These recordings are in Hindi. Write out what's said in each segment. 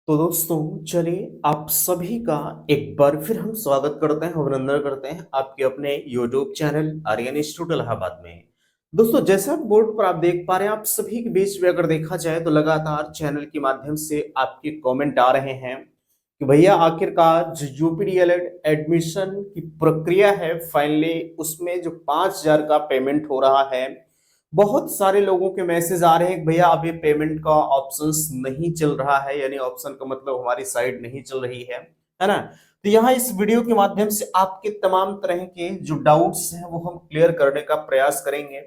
तो दोस्तों चलिए आप सभी का एक बार फिर हम स्वागत करते हैं, अभिनंदन करते हैं आपके अपने YouTube channel Aryan institute Allahabad में। दोस्तों जैसा बोर्ड पर आप देख पा रहे हैं, आप सभी के बीच में अगर देखा जाए तो लगातार चैनल के माध्यम से आपके कमेंट आ रहे हैं कि भैया आखिरकार जो यूपीडीएलएड एडमिशन की प्रक्रिया है फाइनली उसमें जो 5,000 का पेमेंट हो रहा है। बहुत सारे लोगों के मैसेज आ रहे हैं कि भैया अभी पेमेंट का ऑप्शंस नहीं चल रहा है, यानी ऑप्शन का मतलब हमारी साइड नहीं चल रही है ना। तो यहाँ इस वीडियो के माध्यम से आपके तमाम तरह के जो डाउट्स हैं वो हम क्लियर करने का प्रयास करेंगे।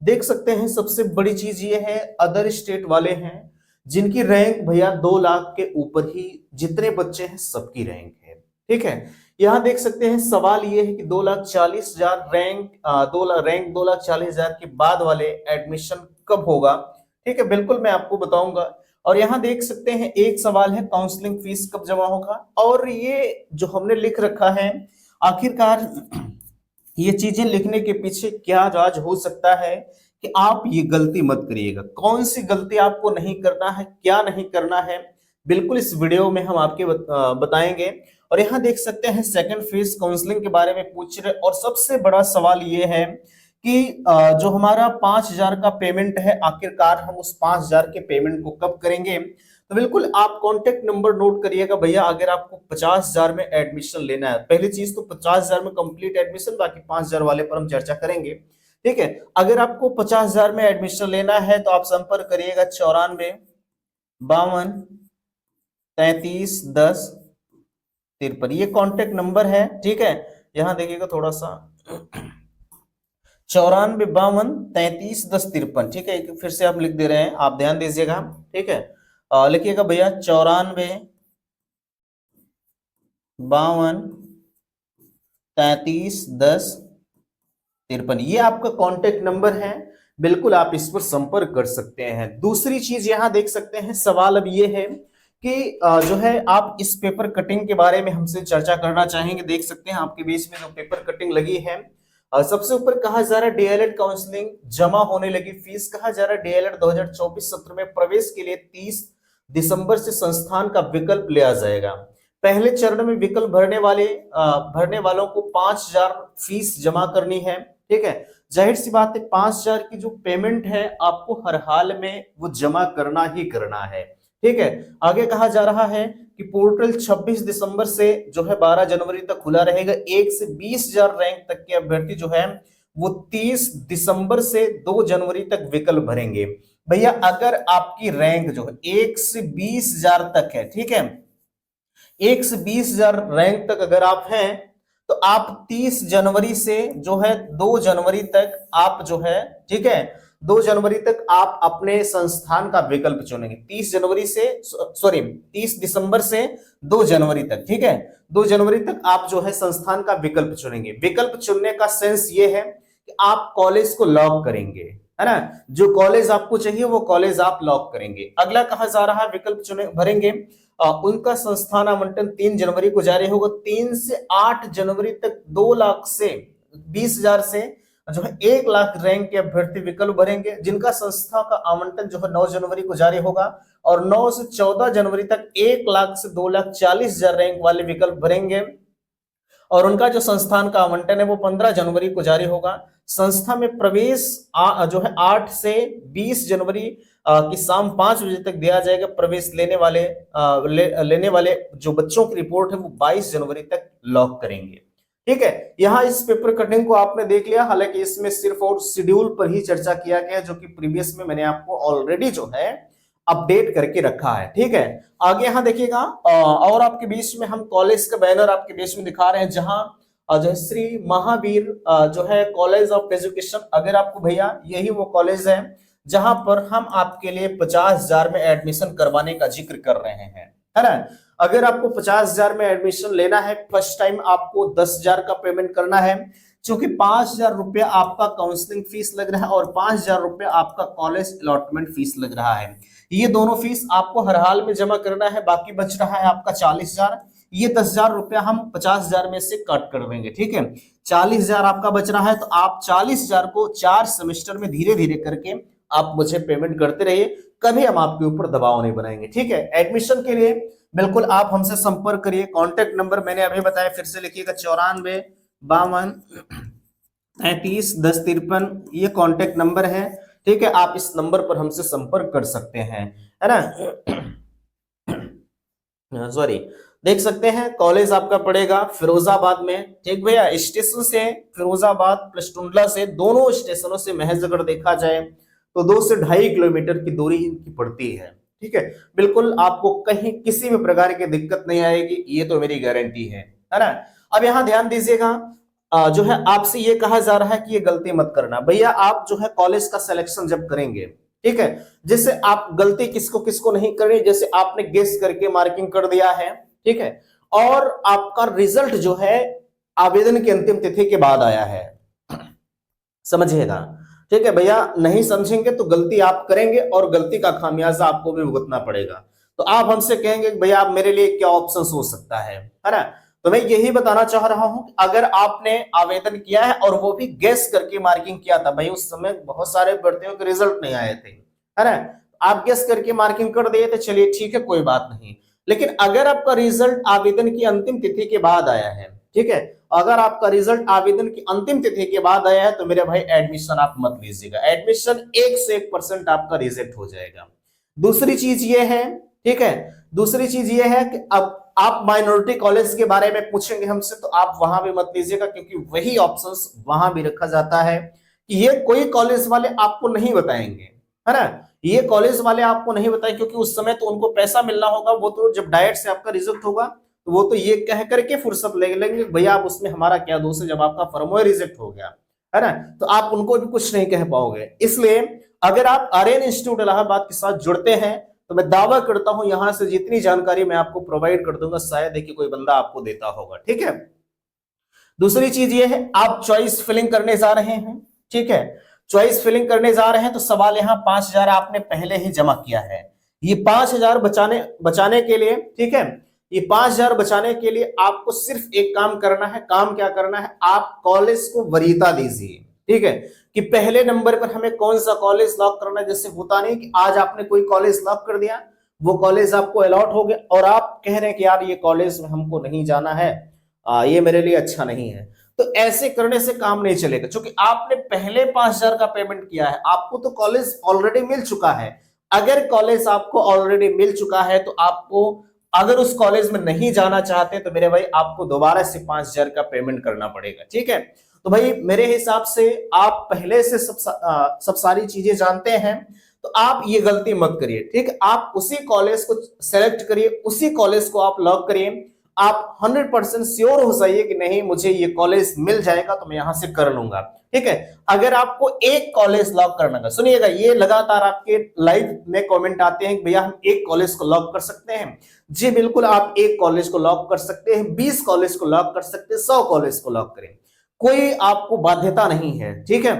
देख सकते हैं सबसे बड़ी चीज ये है, अदर स्टेट वाले हैं जिनकी रैंक भैया 2 लाख के ऊपर ही जितने बच्चे हैं सबकी रैंक है। ठीक है, यहाँ देख सकते हैं सवाल ये है कि 2,40,000 रैंक 2,40,000 के बाद वाले एडमिशन कब होगा। ठीक है, बिल्कुल मैं आपको बताऊंगा। और यहाँ देख सकते हैं एक सवाल है काउंसलिंग फीस कब जमा होगा, और ये जो हमने लिख रखा है आखिरकार ये चीजें लिखने के पीछे क्या राज हो सकता है कि आप ये गलती मत करिएगा। कौन सी गलती आपको नहीं करना है, क्या नहीं करना है, बिल्कुल इस वीडियो में हम आपके बताएंगे। और यहाँ देख सकते हैं सेकंड फेज काउंसलिंग के बारे में पूछ रहे, और सबसे बड़ा सवाल ये है कि जो हमारा 5,000 का पेमेंट है आखिरकार हम उस 5,000 के पेमेंट को कब करेंगे। तो बिल्कुल आप कॉन्टेक्ट नंबर नोट करिएगा भैया, अगर आपको 50,000 में एडमिशन लेना है, पहली चीज तो 50,000 में कंप्लीट एडमिशन, बाकी 5,000 वाले पर हम चर्चा करेंगे। ठीक है, अगर आपको 50,000 में एडमिशन लेना है तो आप संपर्क करिएगा 94 52 33 10 53, ये कॉन्टेक्ट नंबर है। ठीक है, यहाँ देखिएगा थोड़ा सा 94 52 33 10 53। ठीक है, फिर से आप लिख दे रहे हैं, आप ध्यान दीजिएगा। ठीक है, लिखिएगा भैया 94 52 33 10 53, ये आपका कांटेक्ट नंबर है। बिल्कुल आप इस पर संपर्क कर सकते हैं। दूसरी चीज यहाँ देख सकते हैं सवाल अब ये है कि जो है आप इस पेपर कटिंग के बारे में हमसे चर्चा करना चाहेंगे। देख सकते हैं आपके बीच में जो पेपर कटिंग लगी है, सबसे ऊपर कहा जा रहा है डीएलएड काउंसलिंग जमा होने लगी फीस, कहा जा रहा है डीएलएड 2024 सत्र में प्रवेश के लिए 30 दिसंबर से संस्थान का विकल्प लिया जाएगा। पहले चरण में विकल्प भरने वालों को 5,000 फीस जमा करनी है। ठीक है, जाहिर सी बात है 5,000 की जो पेमेंट है आपको हर हाल में वो जमा करना ही करना है। ठीक है, आगे कहा जा रहा है कि पोर्टल 26 दिसंबर से जो है 12 जनवरी तक खुला रहेगा। 1 से 20,000 रैंक तक के अभ्यर्थी जो है वो 30 दिसंबर से 2 जनवरी तक विकल्प भरेंगे। भैया अगर आपकी रैंक जो है 1 से 20,000 तक है, ठीक है, 1 से 20,000 रैंक तक अगर आप हैं तो आप 30 जनवरी से जो है 2 जनवरी तक आप जो है, ठीक है, 2 जनवरी तक आप अपने संस्थान का विकल्प चुनेंगे। 30 जनवरी से सॉरी 30 दिसंबर से 2 जनवरी तक, ठीक है, 2 जनवरी तक आप जो है संस्थान का विकल्प चुनेंगे। विकल्प चुनने का सेंस ये है कि आप कॉलेज को लॉक करेंगे, है ना, जो कॉलेज आपको चाहिए वो कॉलेज आप लॉक करेंगे। अगला कहा जा रहा है विकल्प चुने भरेंगे, उनका संस्थान आवंटन 3 जनवरी को जारी होगा। 3 से 8 जनवरी तक 2 लाख से 20,000 से जो है 1 लाख रैंक के अभ्यर्थी विकल्प भरेंगे, जिनका संस्था का आवंटन जो है 9 जनवरी को जारी होगा। और 9 से 14 जनवरी तक 1 लाख से 2,40,000 रैंक वाले विकल्प भरेंगे, और उनका जो संस्थान का आवंटन है वो 15 जनवरी को जारी होगा। संस्था में प्रवेश जो है 8 से 20 जनवरी की शाम 5 बजे तक दिया जाएगा। प्रवेश लेने वाले जो बच्चों की रिपोर्ट है वो 22 जनवरी तक लॉक करेंगे। ठीक है, यहाँ इस पेपर कटिंग को आपने देख लिया, हालांकि इसमें सिर्फ और शेड्यूल पर ही चर्चा किया गया, जो कि प्रीवियस में मैंने आपको ऑलरेडी जो है अपडेट करके रखा है। ठीक है, आगे यहाँ देखिएगा और आपके बीच में हम कॉलेज का बैनर आपके बीच में दिखा रहे हैं, जहां जो है श्री महावीर जो है कॉलेज ऑफ एजुकेशन। अगर आपको भैया यही वो कॉलेज है जहां पर हम आपके लिए 50,000 में एडमिशन करवाने का जिक्र कर रहे हैं, है ना। अगर आपको 50,000 में एडमिशन लेना है, फर्स्ट टाइम आपको 10,000 का पेमेंट करना है, क्योंकि 5,000 रुपया आपका काउंसलिंग फीस लग रहा है और 5,000 रुपया आपका कॉलेज अलॉटमेंट फीस लग रहा है। ये दोनों फीस आपको हर हाल में जमा करना है। बाकी बच रहा है आपका 40,000, ये 10,000 रुपया हम 50,000 में से कट कर देंगे। ठीक है, 40,000 आपका बच रहा है, तो आप 40,000 को 4 सेमेस्टर में धीरे धीरे करके आप मुझे पेमेंट करते रहिए, कभी हम आपके ऊपर दबाव नहीं बनाएंगे। ठीक है, एडमिशन के लिए बिल्कुल आप हमसे संपर्क करिए। कॉन्टेक्ट नंबर मैंने अभी बताया, फिर से लिखिएगा 94 52 33 10 53, ये कॉन्टेक्ट नंबर है। ठीक है, आप इस नंबर पर हमसे संपर्क कर सकते हैं, है ना। सॉरी, देख सकते हैं कॉलेज आपका पड़ेगा फिरोजाबाद में। ठीक भैया, स्टेशन से फिरोजाबाद प्लस टुंडला से, दोनों स्टेशनों से महज अगर देखा जाए तो 2 से 2.5 किलोमीटर की दूरी इनकी पड़ती है। ठीक है, बिल्कुल आपको कहीं किसी भी प्रकार की दिक्कत नहीं आएगी, ये तो मेरी गारंटी है ना। अब यहाँ ध्यान दीजिएगा, जो है आपसे ये कहा जा रहा है कि ये गलती मत करना भैया। आप जो है कॉलेज का सिलेक्शन जब करेंगे, ठीक है, जैसे आप गलती किसको किसको नहीं करनी, जैसे आपने गेस करके मार्किंग कर दिया है, ठीक है, और आपका रिजल्ट जो है आवेदन की अंतिम तिथि के बाद आया है, समझिएगा। ठीक है भैया, नहीं समझेंगे तो गलती आप करेंगे और गलती का खामियाजा आपको भी भुगतना पड़ेगा। तो आप हमसे कहेंगे कि भैया आप मेरे लिए क्या ऑप्शन हो सकता है ना। तो मैं यही बताना चाह रहा हूं, अगर आपने आवेदन किया है और वो भी गेस करके मार्किंग किया था, भाई उस समय बहुत सारे भर्तियों के रिजल्ट नहीं आए थे, है ना, आप गेस करके मार्किंग कर दिए थे, चलिए ठीक है कोई बात नहीं। लेकिन अगर आपका रिजल्ट आवेदन की अंतिम तिथि के बाद आया है, ठीक है, अगर आपका रिजल्ट आवेदन की अंतिम तिथि के बाद आया है तो मेरे भाई एडमिशन आप मत लीजिएगा, एडमिशन 1 से 1% आपका रिजेक्ट हो जाएगा। दूसरी चीज ये है, ठीक है, दूसरी चीज ये है कि अब आप माइनॉरिटी कॉलेज के बारे में पूछेंगे हमसे तो आप वहां भी मत लीजिएगा, क्योंकि वही ऑप्शंस वहां भी रखा जाता है कि ये कोई कॉलेज वाले आपको नहीं बताएंगे, है ना, ये कॉलेज वाले आपको नहीं बताएंगे, क्योंकि उस समय तो उनको पैसा मिलना होगा, वो तो जब डायरेक्ट से आपका रिजल्ट होगा तो वो तो ये कह करके फुर्सत ले लेंगे भैया आप उसमें हमारा क्या दोष है, जब आपका फर्मो रिजेक्ट हो गया, है ना, तो आप उनको भी कुछ नहीं कह पाओगे। इसलिए अगर आप आर्यन इंस्टीट्यूट इलाहाबाद के साथ जुड़ते हैं तो मैं दावा करता हूं यहां से जितनी जानकारी मैं आपको प्रोवाइड कर दूंगा शायद है कि कोई बंदा आपको देता होगा। ठीक है, दूसरी चीज ये है, आप चॉइस फिलिंग करने जा रहे हैं, ठीक है, चॉइस फिलिंग करने जा रहे हैं तो सवाल यहाँ 5,000 आपने पहले ही जमा किया है। ये 5,000 बचाने के लिए, ठीक है, ये 5,000 बचाने के लिए आपको सिर्फ एक काम करना है। काम क्या करना है, आप कॉलेज को वरीयता दीजिए, ठीक है, कि पहले नंबर पर हमें कौन सा कॉलेज लॉक करना है। जैसे होता नहीं कि आज आपने कोई कॉलेज लॉक कर दिया, वो कॉलेज आपको अलॉट हो गया और आप कह रहे हैं कि यार ये कॉलेज में हमको नहीं जाना है, ये मेरे लिए अच्छा नहीं है, तो ऐसे करने से काम नहीं चलेगा, क्योंकि आपने पहले 5,000 का पेमेंट किया है, आपको तो कॉलेज ऑलरेडी मिल चुका है। अगर कॉलेज आपको ऑलरेडी मिल चुका है तो आपको अगर उस कॉलेज में नहीं जाना चाहते तो मेरे भाई आपको दोबारा से 5,000 का पेमेंट करना पड़ेगा। ठीक है, तो भाई मेरे हिसाब से आप पहले से सब सारी चीजें जानते हैं, तो आप ये गलती मत करिए। ठीक, आप उसी कॉलेज को सेलेक्ट करिए, उसी कॉलेज को आप लॉक करिए। आप 100% श्योर हो जाइए कि नहीं मुझे ये कॉलेज मिल जाएगा तो मैं यहां से कर लूंगा। ठीक है, अगर आपको एक कॉलेज लॉक करना है, सुनिएगा, ये लगातार आपके लाइव में कमेंट आते हैं कि भैया हम एक कॉलेज को लॉक कर सकते हैं। जी बिल्कुल, आप एक कॉलेज को लॉक कर सकते हैं, 20 कॉलेज को लॉक कर सकते हैं, 100 कॉलेज को लॉक करें, कोई आपको बाध्यता नहीं है। ठीक है,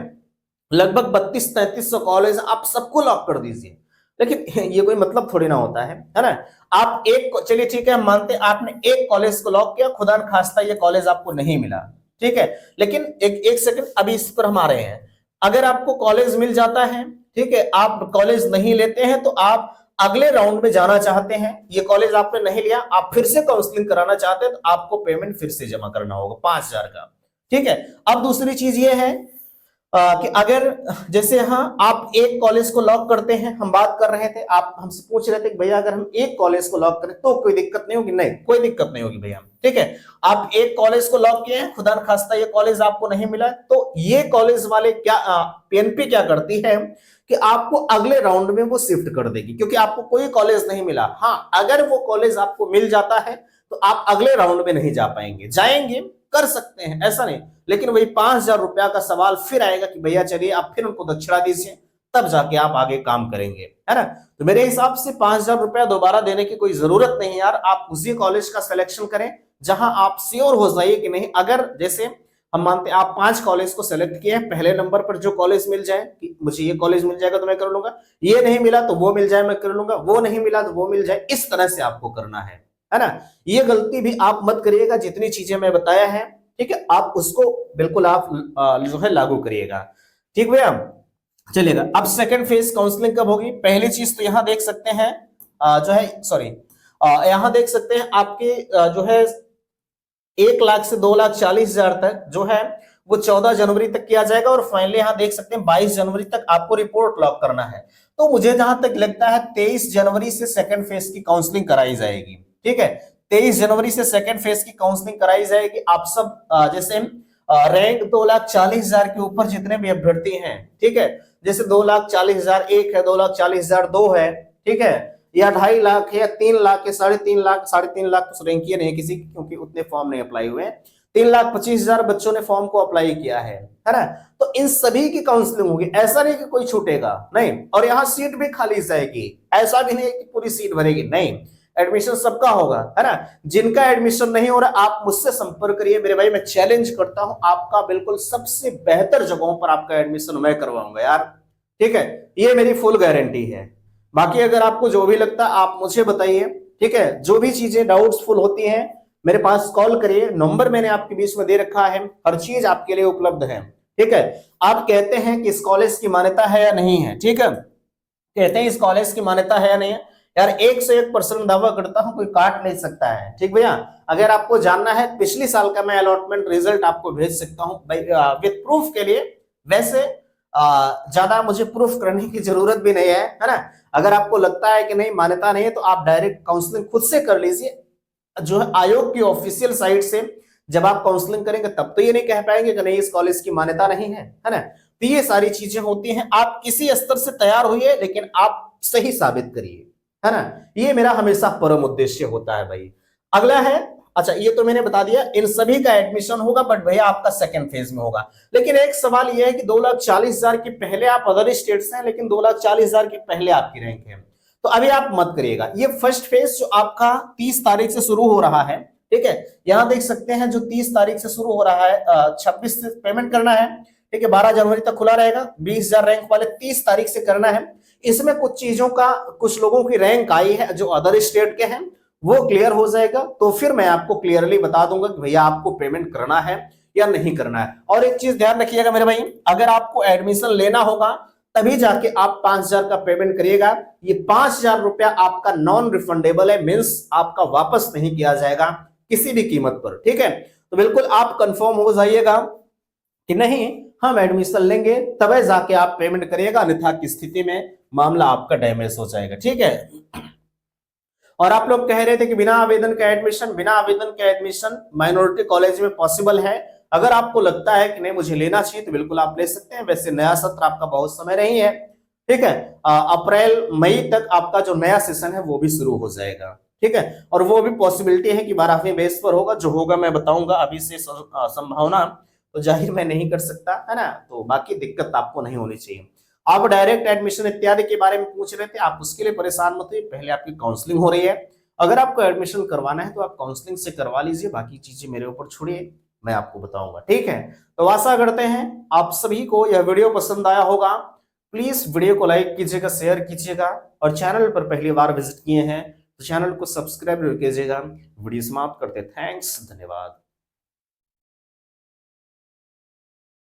लगभग 32-3300 कॉलेज आप सबको लॉक कर दीजिए, लेकिन ये कोई मतलब थोड़ी ना होता है ना। आप एक, चलिए ठीक है, हम मानते हैं आपने एक कॉलेज को लॉक किया, खुदा न खास्ता ये कॉलेज आपको नहीं मिला, ठीक है, लेकिन एक सेकंड अभी इस पर हम आ रहे हैं। अगर आपको कॉलेज मिल जाता है, ठीक है, आप कॉलेज नहीं लेते हैं तो आप अगले राउंड में जाना चाहते हैं, ये कॉलेज आपने नहीं लिया, आप फिर से काउंसलिंग कराना चाहते हैं तो आपको पेमेंट फिर से जमा करना होगा 5,000 का। ठीक है, अब दूसरी चीज ये है कि अगर जैसे हाँ आप एक कॉलेज को लॉक करते हैं, हम बात कर रहे थे, आप हमसे पूछ रहे थे कि भैया अगर हम एक कॉलेज को लॉक करें तो कोई दिक्कत नहीं होगी, नहीं कोई दिक्कत नहीं होगी भैया। ठीक है, आप एक कॉलेज को लॉक किए हैं, खुदा न खास्ता ये कॉलेज आपको नहीं मिला, तो ये कॉलेज वाले क्या पीएनपी क्या करती है कि आपको अगले राउंड में वो शिफ्ट कर देगी, क्योंकि आपको कोई कॉलेज नहीं मिला। हाँ, अगर वो कॉलेज आपको मिल जाता है तो आप अगले राउंड में नहीं जा पाएंगे, जाएंगे कर सकते हैं ऐसा नहीं, लेकिन वही 5,000 रुपया का सवाल फिर आएगा कि भैया चलिए आप फिर उनको दक्षिणा दीजिए, तब जाके आप आगे काम करेंगे, है ना। तो मेरे हिसाब से 5,000 रुपया दोबारा देने की कोई जरूरत नहीं यार, आप उसी कॉलेज का सिलेक्शन करें जहां आप श्योर हो जाइए कि नहीं। अगर जैसे हम मानते हैं आप 5 कॉलेज को सेलेक्ट किए हैं, पहले नंबर पर जो कॉलेज मिल जाए कि मुझे ये कॉलेज मिल जाएगा तो मैं कर लूंगा, ये नहीं मिला तो वो मिल जाए मैं कर लूंगा, वो नहीं मिला तो वो मिल जाए, इस तरह से आपको करना है ना। ये गलती भी आप मत करिएगा, जितनी चीजें मैं बताया है, ठीक है, आप उसको बिल्कुल आप जो है लागू करिएगा। ठीक भैया, चलेगा। अब सेकंड फेज काउंसलिंग कब होगी? पहली चीज तो यहां देख सकते हैं जो है सॉरी यहां देख सकते हैं आपके जो है 1 लाख से 2,40,000 तक जो है वो 14 जनवरी तक किया जाएगा, और फाइनली यहां देख सकते हैं 22 जनवरी तक आपको रिपोर्ट लॉक करना है। तो मुझे जहां तक लगता है 23 जनवरी से सेकंड फेज की काउंसलिंग कराई जाएगी। ठीक है, 23 जनवरी से सेकंड फेज की काउंसलिंग कराई जाएगी। आप सब जैसे रैंक 2,40,000 के ऊपर जितने भी अभ्यर्थी हैं, ठीक है, जैसे 2,40,000 एक है, 2,40,000 दो है, ठीक है, या 2.5 लाख है, या 3 लाख है, 3.5 लाख, 3.5 लाख तो रैंक ही नहीं है किसी की, क्योंकि उतने फॉर्म नहीं अप्लाई हुए हैं। 3,25,000 बच्चों ने फॉर्म को अप्लाई किया है ना? तो इन सभी की काउंसलिंग होगी, ऐसा नहीं कि कोई छूटेगा, नहीं। और यहाँ सीट भी खाली जाएगी, ऐसा भी नहीं कि पूरी सीट भरेगी, नहीं, एडमिशन सबका होगा, है ना? जिनका एडमिशन नहीं हो रहा आप मुझसे संपर्क करिए मेरे भाई, मैं चैलेंज करता हूं आपका बिल्कुल सबसे बेहतर जगहों पर आपका एडमिशन मैं करवाऊंगा यार। ठीक है, ये मेरी फुल गारंटी है। बाकी अगर आपको जो भी लगता है आप मुझे बताइए, ठीक है, जो भी चीजें डाउट्सफुल होती हैं मेरे पास कॉल करिए, नंबर मैंने आपके बीच में दे रखा है, हर चीज आपके लिए उपलब्ध है। ठीक है, आप कहते हैं कि इस कॉलेज की मान्यता है या नहीं है, ठीक है, कहते हैं इस कॉलेज की मान्यता है या नहीं है, यार 101% दावा करता हूं कोई काट नहीं सकता है। ठीक भैया, अगर आपको जानना है पिछली साल का मैं अलॉटमेंट रिजल्ट आपको भेज सकता हूं विद प्रूफ के लिए। वैसे ज्यादा मुझे प्रूफ करने की जरूरत भी नहीं है ना? अगर आपको लगता है कि नहीं मान्यता नहीं है तो आप डायरेक्ट काउंसलिंग खुद से कर लीजिए, जो है आयोग की ऑफिशियल साइट से। जब आप काउंसलिंग करेंगे तब तो ये नहीं कह पाएंगे कि नहीं इस कॉलेज की मान्यता नहीं है ना? तो ये सारी चीजें होती हैं, आप किसी स्तर से तैयार होइए लेकिन आप सही साबित करिए, है ना? ये मेरा हमेशा परम उद्देश्य होता है भाई। अगला है, अच्छा ये तो मैंने बता दिया, इन सभी का एडमिशन होगा, बट भैया आपका सेकंड फेज में होगा। लेकिन एक सवाल यह है कि 2,40,000 के पहले आप अदर स्टेट से हैं, लेकिन 2,40,000 के पहले आपकी रैंक है, तो अभी आप मत करिएगा। ये फर्स्ट फेज जो आपका 30 तारीख से शुरू हो रहा है, ठीक है, यहां देख सकते हैं जो 30 तारीख से शुरू हो रहा है, 26 से पेमेंट करना है, ठीक है, 12 जनवरी तक खुला रहेगा। 20,000 रैंक वाले 30 तारीख से करना है। इसमें कुछ चीजों का, कुछ लोगों की रैंक आई है जो अदर स्टेट के हैं, वो क्लियर हो जाएगा, तो फिर मैं आपको क्लियरली बता दूंगा कि भैया आपको पेमेंट करना है या नहीं करना है। और एक चीज ध्यान रखिएगा मेरे भाई, अगर आपको एडमिशन लेना होगा तभी जाके आप 5,000 का पेमेंट करिएगा। ये 5,000 रुपया आपका नॉन रिफंडेबल है, मीन्स आपका वापस नहीं किया जाएगा किसी भी कीमत पर। ठीक है, तो बिल्कुल आप कंफर्म हो जाइएगा कि नहीं हम एडमिशन लेंगे, तभी जाके आप पेमेंट करिएगा, अन्यथा की स्थिति में मामला आपका डैमेज हो जाएगा। ठीक है, और आप लोग कह रहे थे कि बिना आवेदन का एडमिशन माइनॉरिटी कॉलेज में पॉसिबल है। अगर आपको लगता है कि नहीं मुझे लेना चाहिए तो बिल्कुल आप ले सकते हैं। वैसे नया सत्र आपका बहुत समय नहीं है, ठीक है, अप्रैल मई तक आपका जो नया सेशन है वो भी शुरू हो जाएगा। ठीक है, और वो भी पॉसिबिलिटी है कि 12वीं बेस पर होगा, जो होगा मैं बताऊंगा। अभी से संभावना तो जाहिर मैं नहीं कर सकता, है ना? तो बाकी दिक्कत आपको नहीं होनी चाहिए। आप डायरेक्ट एडमिशन इत्यादि के बारे में पूछ रहे थे, आप उसके लिए परेशान मत होइए, पहले आपकी काउंसलिंग हो रही है। अगर आपको एडमिशन करवाना है तो आप काउंसलिंग से करवा लीजिए, बाकी चीजें मेरे ऊपर छोड़िए, मैं आपको बताऊंगा। ठीक है, तो आशा करते हैं आप सभी को यह वीडियो पसंद आया होगा। प्लीज वीडियो को लाइक कीजिएगा, शेयर कीजिएगा, और चैनल पर पहली बार विजिट किए हैं तो चैनल को सब्सक्राइब कीजिएगा। वीडियो समाप्त करते, थैंक्स, धन्यवाद।